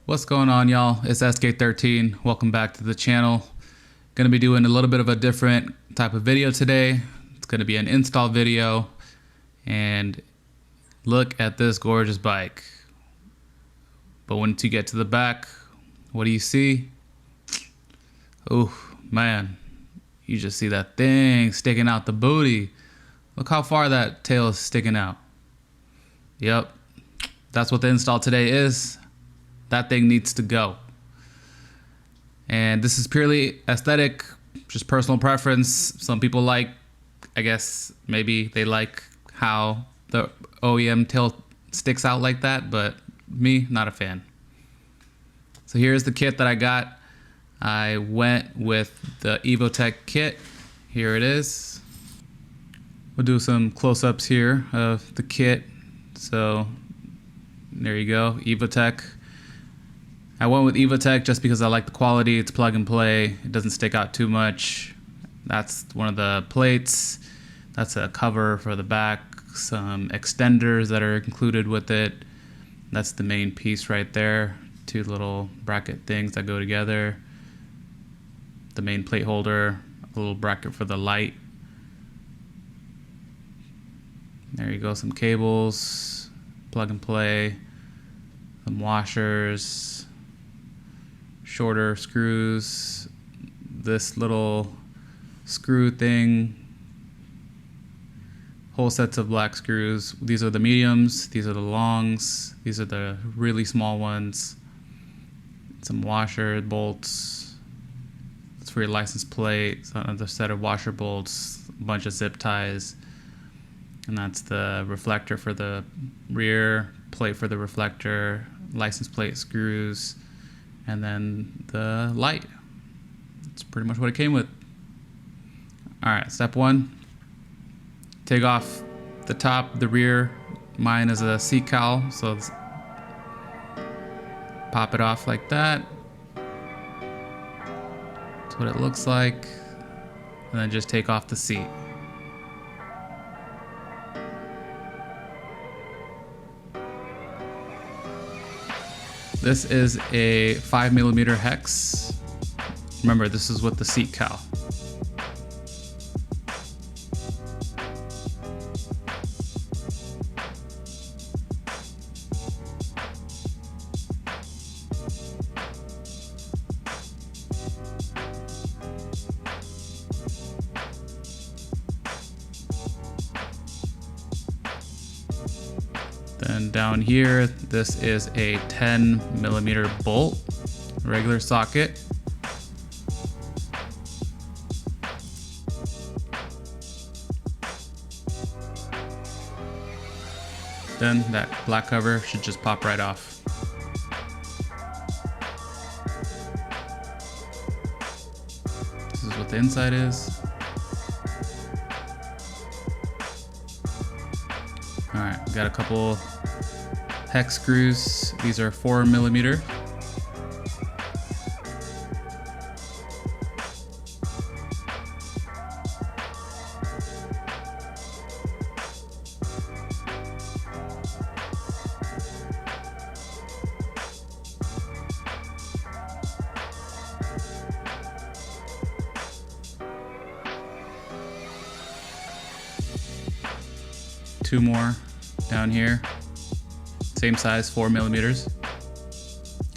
What's going on, y'all? It's XIII. Welcome back to the channel. Gonna be doing a little bit of a different type of video today. It's gonna be an install video, and look at this gorgeous bike. But once you get to the back, what do you see? Oh man, you just see that thing sticking out the booty. Look how far that tail is sticking out. Yep, that's what the install today is. That thing needs to go. And this is purely aesthetic, just personal preference. Some people like, I guess maybe they like how the OEM tail sticks out like that, but me, not a fan. So here's the kit that I got. I went with the Evotech kit. Here it is. We'll do some close-ups here of the kit. So there you go, Evotech. I went with Evotech just because I like the quality. It's plug and play. It doesn't stick out too much. That's one of the plates. That's a cover for the back. Some extenders that are included with it. That's the main piece right there. Two little bracket things that go together. The main plate holder. A little bracket for the light. There you go. Some cables. Plug and play. Some washers. Shorter screws, this little screw thing, whole sets of black screws. These are the mediums, these are the longs, these are the really small ones. Some washer bolts, that's for your license plate, another set of washer bolts, a bunch of zip ties, and that's the reflector for the rear, plate for the reflector, license plate screws, and then the light. That's pretty much what it came with. Alright, step one. Take off the top, the rear. Mine is a seat cowl, so pop it off like that. That's what it looks like. And then just take off the seat. This is a 5mm hex. Remember, this is with the seat cowl. Then down here, this is a 10mm bolt, regular socket. Then that black cover should just pop right off. This is what the inside is. Alright, got a couple hex screws. These are 4mm. Two more down here. Same size, 4mm.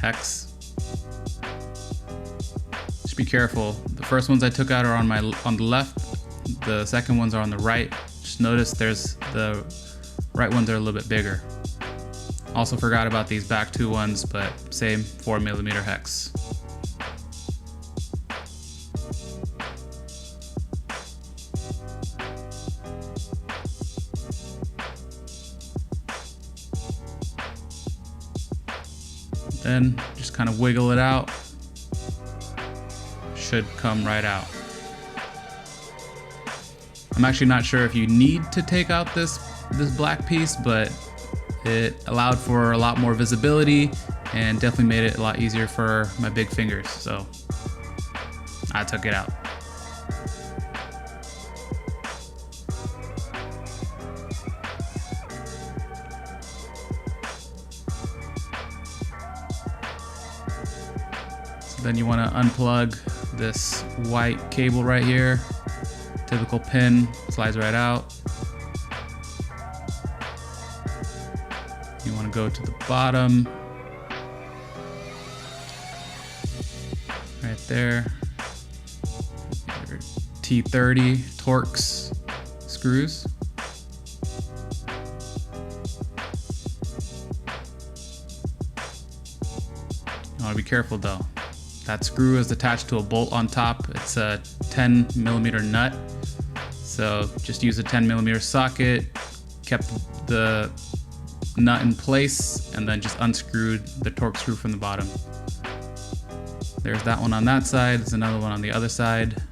Hex. Just be careful. The first ones I took out are on the left. The second ones are on the right. Just notice the right ones are a little bit bigger. Also forgot about these back two ones, but same 4mm hex. Then just kind of wiggle it out. Should come right out. I'm actually not sure if you need to take out this black piece, but it allowed for a lot more visibility and definitely made it a lot easier for my big fingers, so I took it out. Then you want to unplug this white cable right here. Typical pin slides right out. You want to go to the bottom. Right there. Your T30 Torx screws. You want to be careful though. That screw is attached to a bolt on top. It's a 10mm nut. So just use a 10mm socket, kept the nut in place, and then just unscrewed the Torx screw from the bottom. There's that one on that side. There's another one on the other side.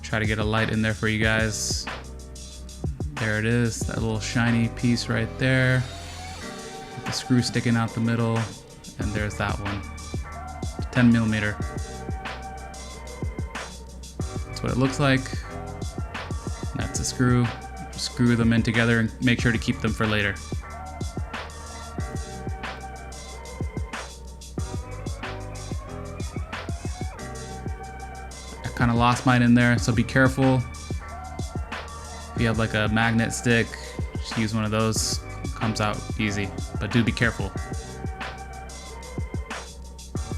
Try to get a light in there for you guys. There it is, that little shiny piece right there. With the screw sticking out the middle. And there's that one, 10mm. That's what it looks like. That's a screw. Screw them in together and make sure to keep them for later. I kind of lost mine in there, so be careful. If you have like a magnet stick, just use one of those. It comes out easy, but do be careful.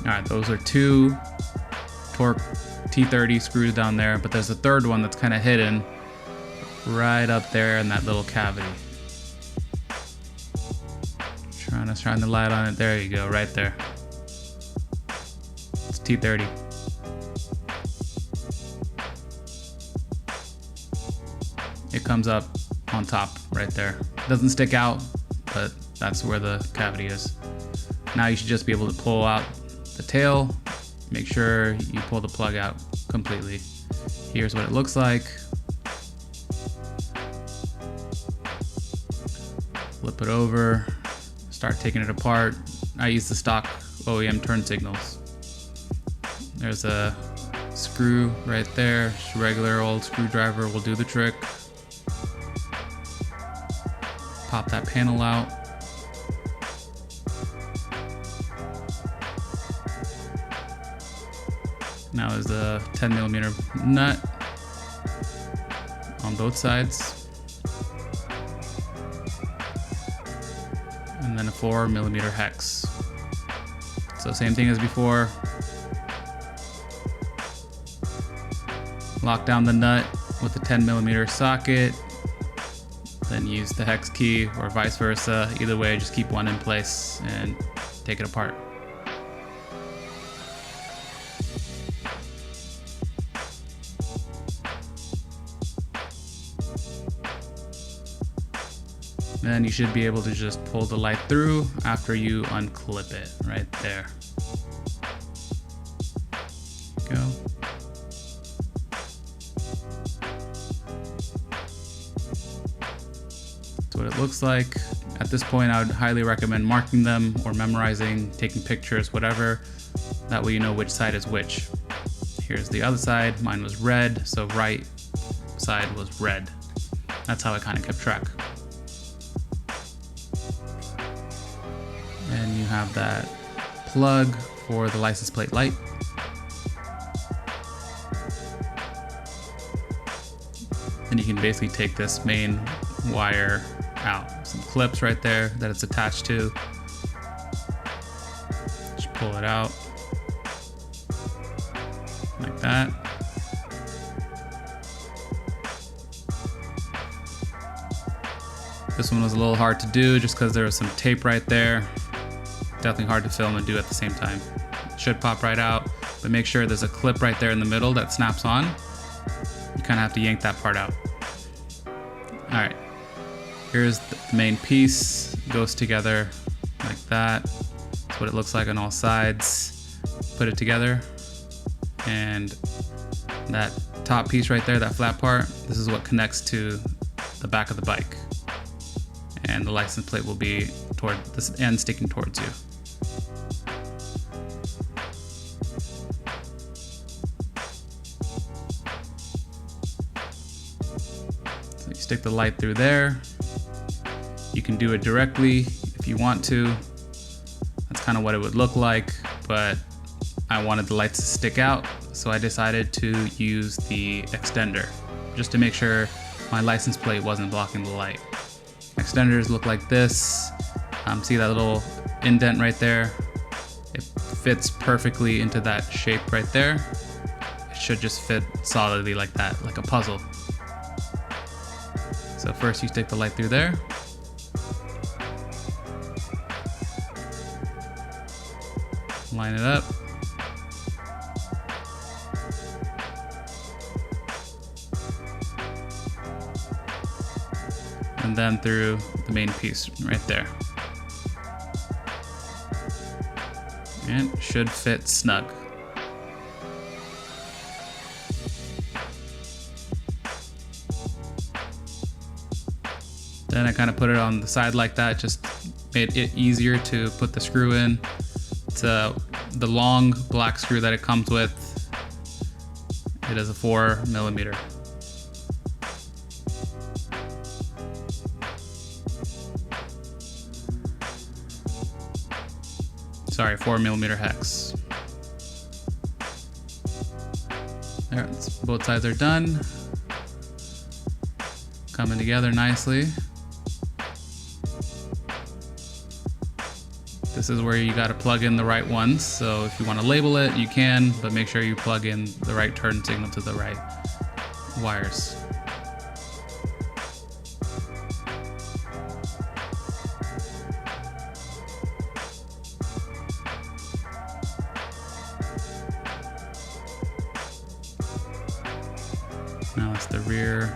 Alright, those are two Torx T30 screws down there, but there's a third one that's kind of hidden right up there in that little cavity. Trying to shine the light on it. There you go, right there. It's T30. It comes up on top right there. It doesn't stick out, but that's where the cavity is. Now you should just be able to pull out the tail. Make sure you pull the plug out completely. Here's what it looks like. Flip it over, start taking it apart. I use the stock OEM turn signals. There's a screw right there. Just a regular old screwdriver will do the trick. Pop that panel out. Now is the 10mm nut on both sides. And then a 4mm hex. So same thing as before. Lock down the nut with the 10mm socket. Then use the hex key or vice versa. Either way, just keep one in place and take it apart. Then you should be able to just pull the light through after you unclip it right there. Go. That's what it looks like. At this point, I would highly recommend marking them or memorizing, taking pictures, whatever. That way you know which side is which. Here's the other side. Mine was red, so right side was red. That's how I kind of kept track. And you have that plug for the license plate light. And you can basically take this main wire out. Some clips right there that it's attached to. Just pull it out like that. This one was a little hard to do just because there was some tape right there. Definitely hard to film and do at the same time. It should pop right out, but make sure there's a clip right there in the middle that snaps on. You kind of have to yank that part out. All right, here's the main piece. It goes together like that. That's what it looks like on all sides. Put it together, and that top piece right there, that flat part, this is what connects to the back of the bike. And the license plate will be toward this end, sticking towards you. So you stick the light through there. You can do it directly if you want to. That's kind of what it would look like, but I wanted the lights to stick out, so I decided to use the extender just to make sure my license plate wasn't blocking the light. Extenders look like this. See that little indent right there? It fits perfectly into that shape right there. It should just fit solidly like that, like a puzzle. So first you stick the light through there. Line it up. And then through the main piece right there. And it should fit snug. Then I kind of put it on the side like that, just made it easier to put the screw in. It's the long black screw that it comes with. It is a 4mm. Sorry, 4mm hex. There, both sides are done. Coming together nicely. This is where you got to plug in the right ones. So if you want to label it, you can, but make sure you plug in the right turn signal to the right wires. Now it's the rear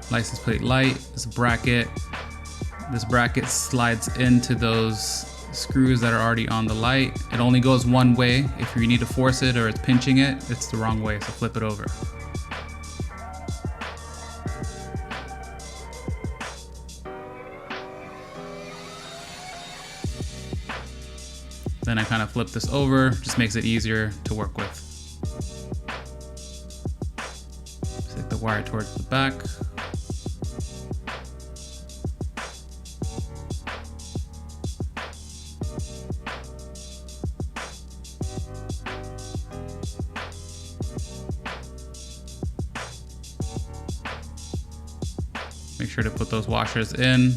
license plate light. This bracket slides into those screws that are already on the light. It only goes one way. If you need to force it or it's pinching it, it's the wrong way, so flip it over. Then I kind of flip this over, just makes it easier to work with. Stick the wire towards the back. Make sure to put those washers in,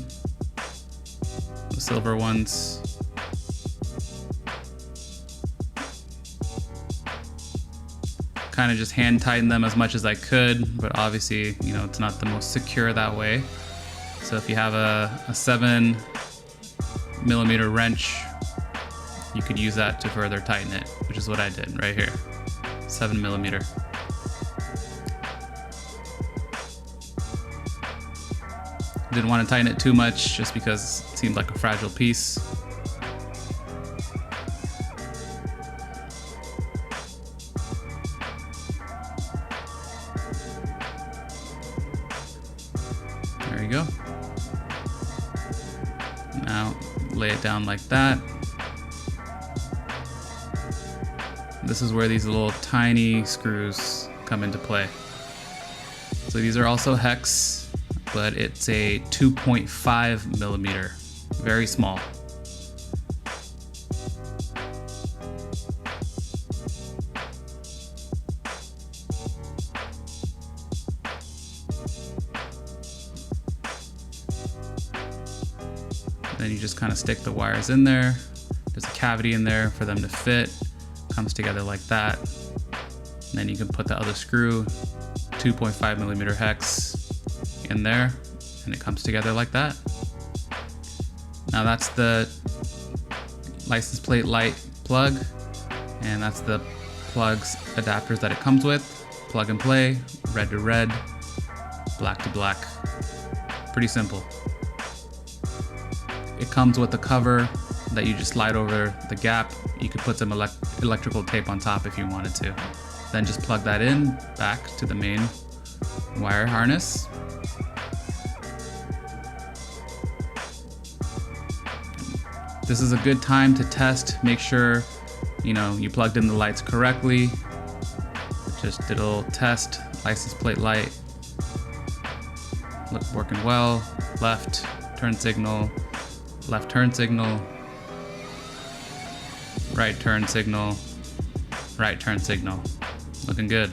the silver ones. Kind of just hand tighten them as much as I could, but obviously, you know, it's not the most secure that way. So if you have a 7mm wrench, you could use that to further tighten it, which is what I did right here, 7mm. Didn't want to tighten it too much just because it seemed like a fragile piece. There you go. Now lay it down like that. This is where these little tiny screws come into play. So these are also hex, but it's a 2.5mm, very small. Then you just kind of stick the wires in there. There's a cavity in there for them to fit. Comes together like that. And then you can put the other screw, 2.5mm hex, in there, and it comes together like that. Now that's the license plate light plug, and that's the plugs adapters that it comes with. Plug and play, red to red, black to black. Pretty simple. It comes with a cover that you just slide over the gap. You could put some electrical tape on top if you wanted to. Then just plug that in back to the main wire harness. This is a good time to test, make sure, you know, you plugged in the lights correctly. Just did a little test, license plate light, look, working well, left turn signal, right right turn signal, right turn signal. Looking good.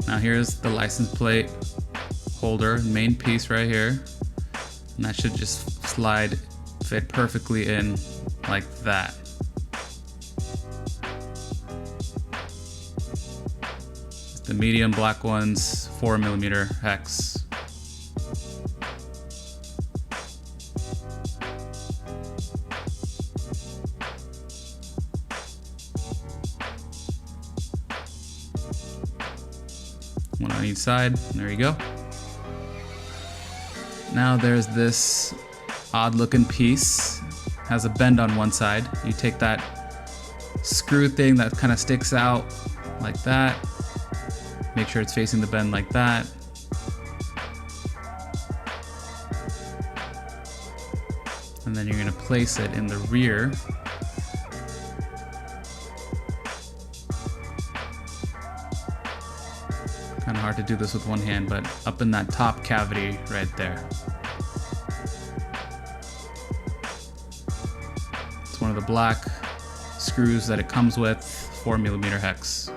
Now here's the license plate holder, main piece right here. And that should just slide, fit perfectly in like that. The medium black ones, 4mm hex. One on each side, there you go. Now there's this odd looking piece, has a bend on one side. You take that screw thing that kind of sticks out like that. Make sure it's facing the bend like that. And then you're gonna place it in the rear. Kind of hard to do this with one hand, but up in that top cavity right there. It's one of the black screws that it comes with, 4mm hex.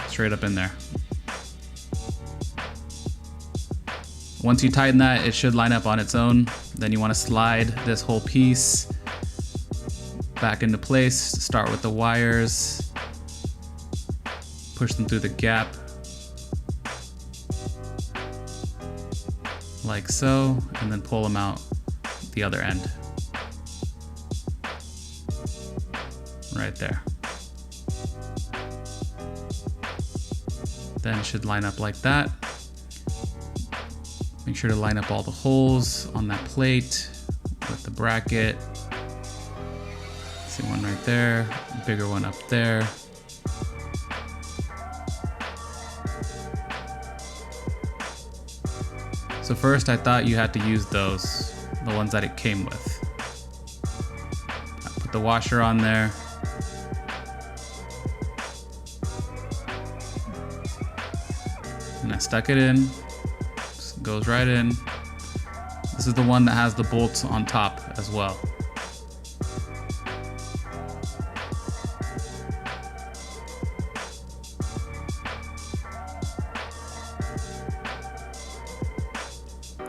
Straight up in there. Once you tighten that, it should line up on its own. Then you want to slide this whole piece back into place. Start with the wires. Push them through the gap. Like so, and then pull them out the other end. Right there. Then it should line up like that. Make sure to line up all the holes on that plate with the bracket. See one right there, bigger one up there. So first I thought you had to use those, the ones that it came with. I put the washer on there. And I stuck it in, just goes right in. This is the one that has the bolts on top as well.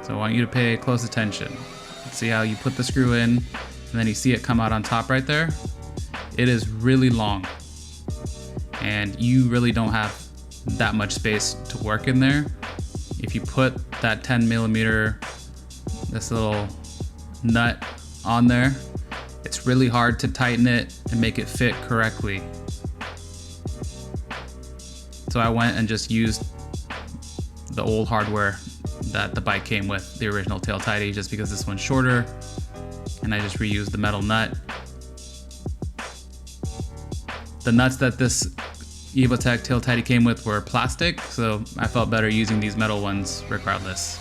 So I want you to pay close attention. See how you put the screw in and then you see it come out on top right there? It is really long and you really don't have that much space to work in there. If you put that 10mm, this little nut on there, it's really hard to tighten it and make it fit correctly. So I went and just used the old hardware that the bike came with, the original tail tidy, just because this one's shorter, and I just reused the metal nut. The nuts that this Evotech tail tidy came with were plastic, so I felt better using these metal ones regardless.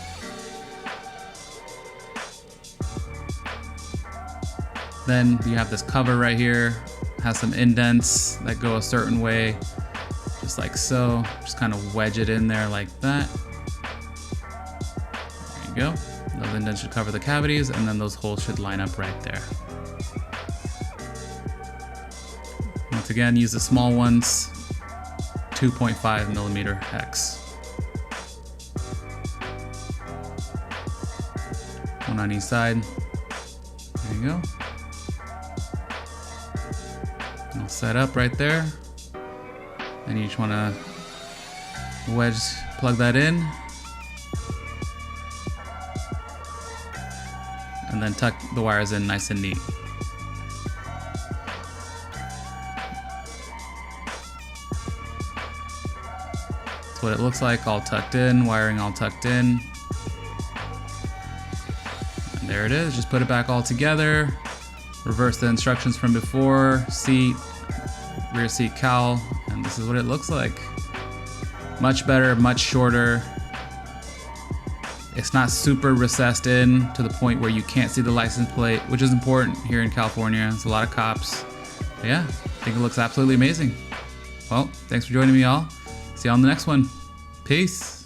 Then you have this cover right here, has some indents that go a certain way, just like so. Just kind of wedge it in there like that. There you go. Those indents should cover the cavities, and then those holes should line up right there. Once again, use the small ones, 2.5mm hex. One on each side. There you go. All set up right there. And you just want to plug that in. And then tuck the wires in nice and neat. That's what it looks like, all tucked in, wiring all tucked in. And there it is, just put it back all together. Reverse the instructions from before, seat, rear seat cowl, and this is what it looks like. Much better, much shorter. It's not super recessed in to the point where you can't see the license plate, which is important here in California. There's a lot of cops. But yeah, I think it looks absolutely amazing. Well, thanks for joining me, all. See you on the next one. Peace.